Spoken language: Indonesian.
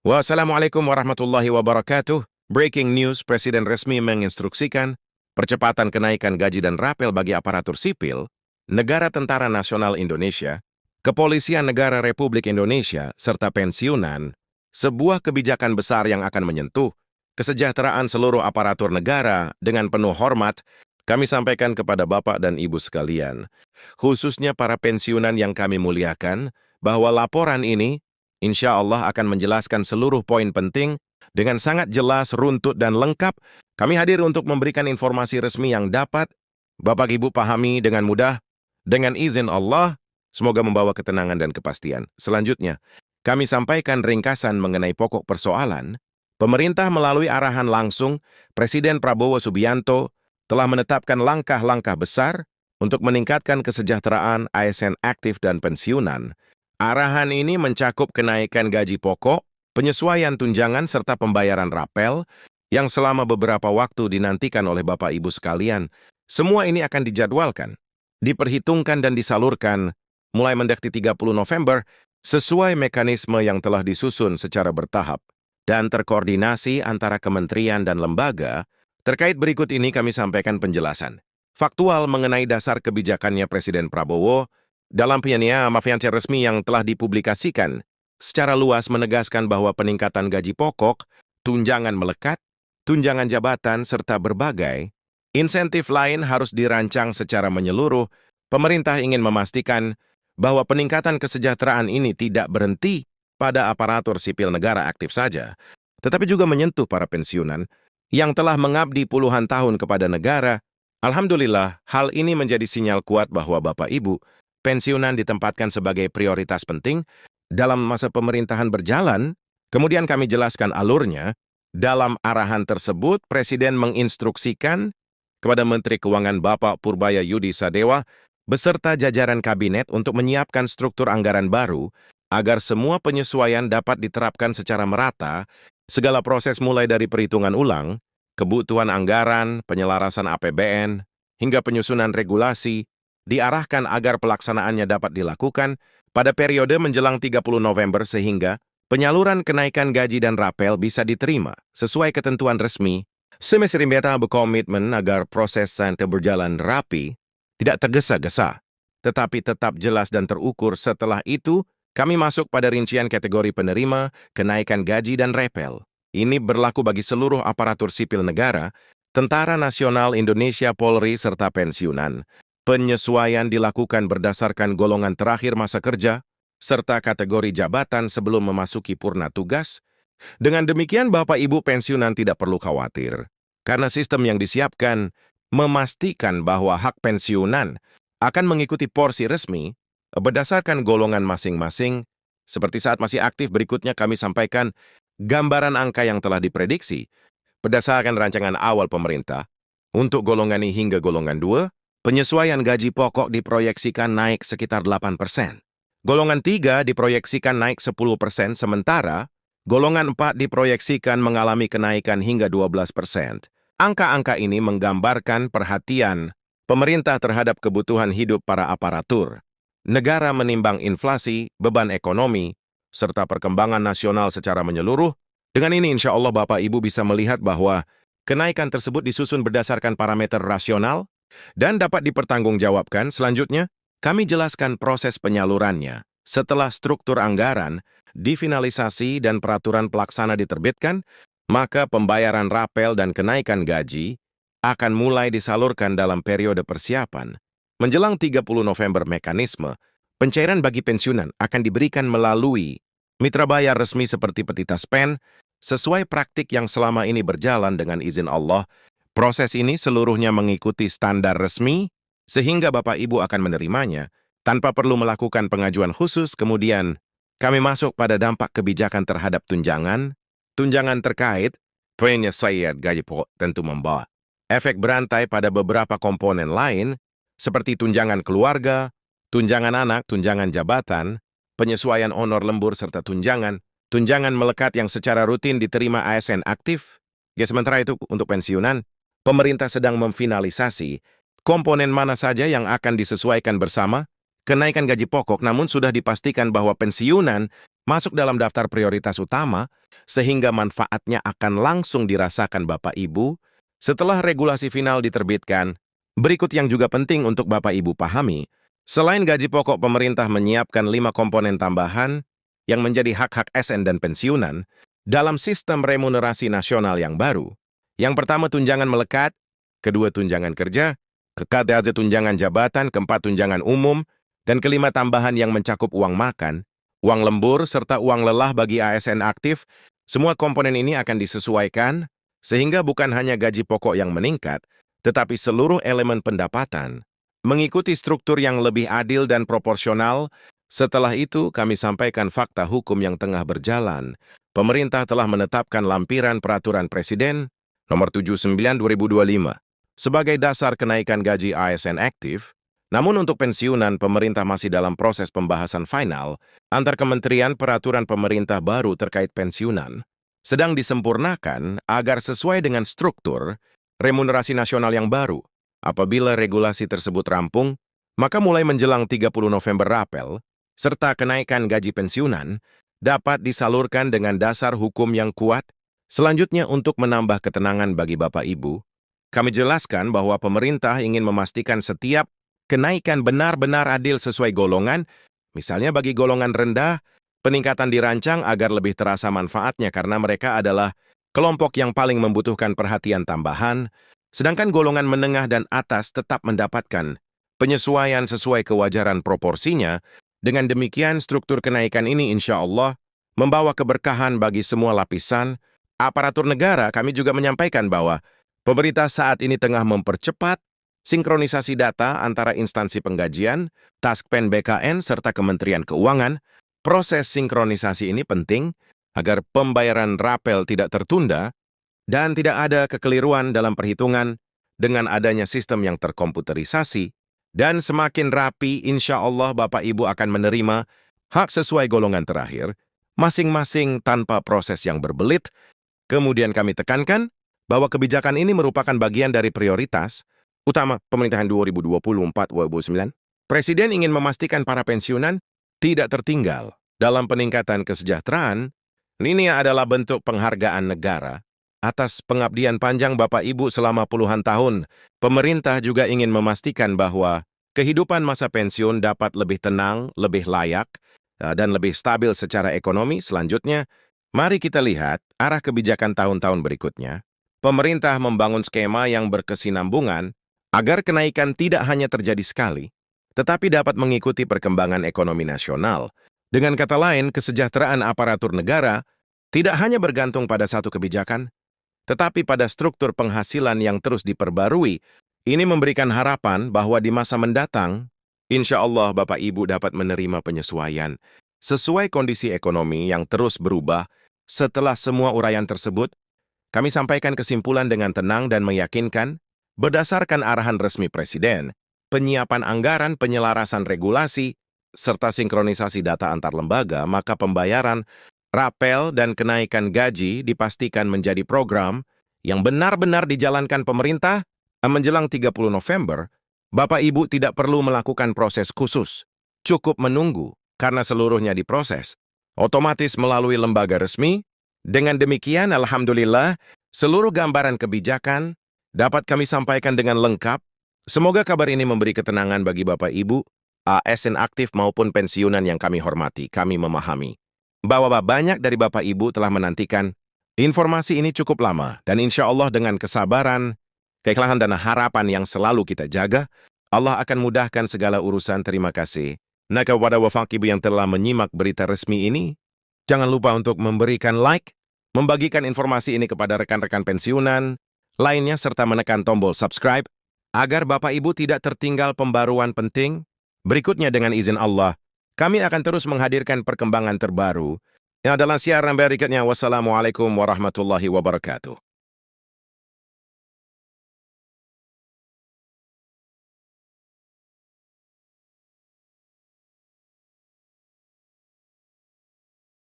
Wassalamualaikum warahmatullahi wabarakatuh. Breaking news, Presiden resmi menginstruksikan percepatan kenaikan gaji dan rapel bagi aparatur sipil, Negara Tentara Nasional Indonesia, Kepolisian Negara Republik Indonesia, serta pensiunan, sebuah kebijakan besar yang akan menyentuh kesejahteraan seluruh aparatur negara. Dengan penuh hormat, kami sampaikan kepada Bapak dan Ibu sekalian, khususnya para pensiunan yang kami muliakan, bahwa laporan ini insya Allah akan menjelaskan seluruh poin penting dengan sangat jelas, runtut, dan lengkap. Kami hadir untuk memberikan informasi resmi yang dapat Bapak Ibu pahami dengan mudah. Dengan izin Allah, semoga membawa ketenangan dan kepastian. Selanjutnya, kami sampaikan ringkasan mengenai pokok persoalan. Pemerintah melalui arahan langsung, Presiden Prabowo Subianto telah menetapkan langkah-langkah besar untuk meningkatkan kesejahteraan ASN aktif dan pensiunan. Arahan ini mencakup kenaikan gaji pokok, penyesuaian tunjangan, serta pembayaran rapel yang selama beberapa waktu dinantikan oleh Bapak Ibu sekalian. Semua ini akan dijadwalkan, diperhitungkan dan disalurkan mulai mendekati 30 November sesuai mekanisme yang telah disusun secara bertahap dan terkoordinasi antara kementerian dan lembaga. Terkait berikut ini kami sampaikan penjelasan faktual mengenai dasar kebijakannya Presiden Prabowo dalam penyampaian resmi yang telah dipublikasikan. Secara luas menegaskan bahwa peningkatan gaji pokok, tunjangan melekat, tunjangan jabatan, serta berbagai insentif lain harus dirancang secara menyeluruh. Pemerintah ingin memastikan bahwa peningkatan kesejahteraan ini tidak berhenti pada aparatur sipil negara aktif saja, tetapi juga menyentuh para pensiunan yang telah mengabdi puluhan tahun kepada negara. Alhamdulillah, hal ini menjadi sinyal kuat bahwa Bapak Ibu pensiunan ditempatkan sebagai prioritas penting dalam masa pemerintahan berjalan. Kemudian kami jelaskan alurnya. Dalam arahan tersebut, Presiden menginstruksikan kepada Menteri Keuangan Bapak Purbaya Yudi Sadewa beserta jajaran kabinet untuk menyiapkan struktur anggaran baru agar semua penyesuaian dapat diterapkan secara merata. Segala proses mulai dari perhitungan ulang, kebutuhan anggaran, penyelarasan APBN, hingga penyusunan regulasi diarahkan agar pelaksanaannya dapat dilakukan pada periode menjelang 30 November sehingga penyaluran kenaikan gaji dan rapel bisa diterima sesuai ketentuan resmi. Semestinya berkomitmen agar proses santai berjalan rapi, tidak tergesa-gesa, tetapi tetap jelas dan terukur. Setelah itu, kami masuk pada rincian kategori penerima kenaikan gaji dan rapel. Ini berlaku bagi seluruh aparatur sipil negara, Tentara Nasional Indonesia, Polri, serta pensiunan. Penyesuaian dilakukan berdasarkan golongan terakhir masa kerja, serta kategori jabatan sebelum memasuki purna tugas. Dengan demikian, Bapak Ibu pensiunan tidak perlu khawatir, karena sistem yang disiapkan memastikan bahwa hak pensiunan akan mengikuti porsi resmi berdasarkan golongan masing-masing. Seperti saat masih aktif, berikutnya kami sampaikan gambaran angka yang telah diprediksi berdasarkan rancangan awal pemerintah. Untuk golongan I hingga golongan 2, penyesuaian gaji pokok diproyeksikan naik sekitar 8%. Golongan 3 diproyeksikan naik 10%, sementara golongan 4 diproyeksikan mengalami kenaikan hingga 12%. Angka-angka ini menggambarkan perhatian pemerintah terhadap kebutuhan hidup para aparatur negara menimbang inflasi, beban ekonomi, serta perkembangan nasional secara menyeluruh. Dengan ini insya Allah Bapak Ibu bisa melihat bahwa kenaikan tersebut disusun berdasarkan parameter rasional dan dapat dipertanggungjawabkan. Selanjutnya, kami jelaskan proses penyalurannya. Setelah struktur anggaran difinalisasi dan peraturan pelaksana diterbitkan, maka pembayaran rapel dan kenaikan gaji akan mulai disalurkan dalam periode persiapan. Menjelang 30 November, mekanisme pencairan bagi pensiunan akan diberikan melalui mitra bayar resmi seperti Petita Spen, sesuai praktik yang selama ini berjalan. Dengan izin Allah, proses ini seluruhnya mengikuti standar resmi, sehingga Bapak Ibu akan menerimanya tanpa perlu melakukan pengajuan khusus. Kemudian, kami masuk pada dampak kebijakan terhadap tunjangan. Tunjangan terkait penyesuaian gaji pokok tentu membawa efek berantai pada beberapa komponen lain, seperti tunjangan keluarga, tunjangan anak, tunjangan jabatan, penyesuaian honor lembur, serta tunjangan melekat yang secara rutin diterima ASN aktif. Sementara itu, untuk pensiunan, pemerintah sedang memfinalisasi komponen mana saja yang akan disesuaikan bersama kenaikan gaji pokok, namun sudah dipastikan bahwa pensiunan masuk dalam daftar prioritas utama, sehingga manfaatnya akan langsung dirasakan Bapak Ibu setelah regulasi final diterbitkan. Berikut yang juga penting untuk Bapak Ibu pahami, selain gaji pokok pemerintah menyiapkan 5 komponen tambahan yang menjadi hak-hak SN dan pensiunan dalam sistem remunerasi nasional yang baru. Yang pertama tunjangan melekat, kedua tunjangan kerja, ketiga tunjangan jabatan, keempat tunjangan umum, dan kelima tambahan yang mencakup uang makan, uang lembur, serta uang lelah bagi ASN aktif. Semua komponen ini akan disesuaikan sehingga bukan hanya gaji pokok yang meningkat, tetapi seluruh elemen pendapatan mengikuti struktur yang lebih adil dan proporsional. Setelah itu, kami sampaikan fakta hukum yang tengah berjalan. Pemerintah telah menetapkan lampiran Peraturan Presiden Nomor 79/2025 sebagai dasar kenaikan gaji ASN aktif. Namun untuk pensiunan, pemerintah masih dalam proses pembahasan final antar kementerian. Peraturan pemerintah baru terkait pensiunan sedang disempurnakan agar sesuai dengan struktur remunerasi nasional yang baru. Apabila regulasi tersebut rampung, maka mulai menjelang 30 November rapel, serta kenaikan gaji pensiunan, dapat disalurkan dengan dasar hukum yang kuat. Selanjutnya, untuk menambah ketenangan bagi Bapak Ibu, kami jelaskan bahwa pemerintah ingin memastikan setiap kenaikan benar-benar adil sesuai golongan. Misalnya bagi golongan rendah, peningkatan dirancang agar lebih terasa manfaatnya karena mereka adalah kelompok yang paling membutuhkan perhatian tambahan, sedangkan golongan menengah dan atas tetap mendapatkan penyesuaian sesuai kewajaran proporsinya. Dengan demikian, struktur kenaikan ini insya Allah membawa keberkahan bagi semua lapisan aparatur negara. Kami juga menyampaikan bahwa pemerintah saat ini tengah mempercepat sinkronisasi data antara instansi penggajian, Taskpen BKN, serta Kementerian Keuangan. Proses sinkronisasi ini penting agar pembayaran rapel tidak tertunda dan tidak ada kekeliruan dalam perhitungan. Dengan adanya sistem yang terkomputerisasi dan semakin rapi, insya Allah Bapak Ibu akan menerima hak sesuai golongan terakhir, masing-masing tanpa proses yang berbelit. Kemudian kami tekankan bahwa kebijakan ini merupakan bagian dari prioritas utama pemerintahan 2024-2029. Presiden ingin memastikan para pensiunan tidak tertinggal dalam peningkatan kesejahteraan. Ini adalah bentuk penghargaan negara atas pengabdian panjang Bapak Ibu selama puluhan tahun. Pemerintah juga ingin memastikan bahwa kehidupan masa pensiun dapat lebih tenang, lebih layak, dan lebih stabil secara ekonomi. Selanjutnya, mari kita lihat arah kebijakan tahun-tahun berikutnya. Pemerintah membangun skema yang berkesinambungan agar kenaikan tidak hanya terjadi sekali, tetapi dapat mengikuti perkembangan ekonomi nasional. Dengan kata lain, kesejahteraan aparatur negara tidak hanya bergantung pada satu kebijakan, tetapi pada struktur penghasilan yang terus diperbarui. Ini memberikan harapan bahwa di masa mendatang, insya Allah Bapak Ibu dapat menerima penyesuaian sesuai kondisi ekonomi yang terus berubah. Setelah semua uraian tersebut, kami sampaikan kesimpulan dengan tenang dan meyakinkan, berdasarkan arahan resmi Presiden, penyiapan anggaran, penyelarasan regulasi, serta sinkronisasi data antar lembaga, maka pembayaran rapel dan kenaikan gaji dipastikan menjadi program yang benar-benar dijalankan pemerintah. Menjelang 30 November, Bapak Ibu tidak perlu melakukan proses khusus. Cukup menunggu, karena seluruhnya diproses otomatis melalui lembaga resmi. Dengan demikian, alhamdulillah, seluruh gambaran kebijakan dapat kami sampaikan dengan lengkap. Semoga kabar ini memberi ketenangan bagi Bapak Ibu, ASN aktif maupun pensiunan yang kami hormati. Kami memahami bahwa banyak dari Bapak Ibu telah menantikan informasi ini cukup lama, dan insya Allah dengan kesabaran, keikhlasan dan harapan yang selalu kita jaga, Allah akan mudahkan segala urusan. Terima kasih. Nah, kepada Bapak Ibu yang telah menyimak berita resmi ini, jangan lupa untuk memberikan like, membagikan informasi ini kepada rekan-rekan pensiunan lainnya, serta menekan tombol subscribe, agar Bapak Ibu tidak tertinggal pembaruan penting berikutnya. Dengan izin Allah, kami akan terus menghadirkan perkembangan terbaru yang adalah siaran berikutnya. Wassalamualaikum warahmatullahi wabarakatuh.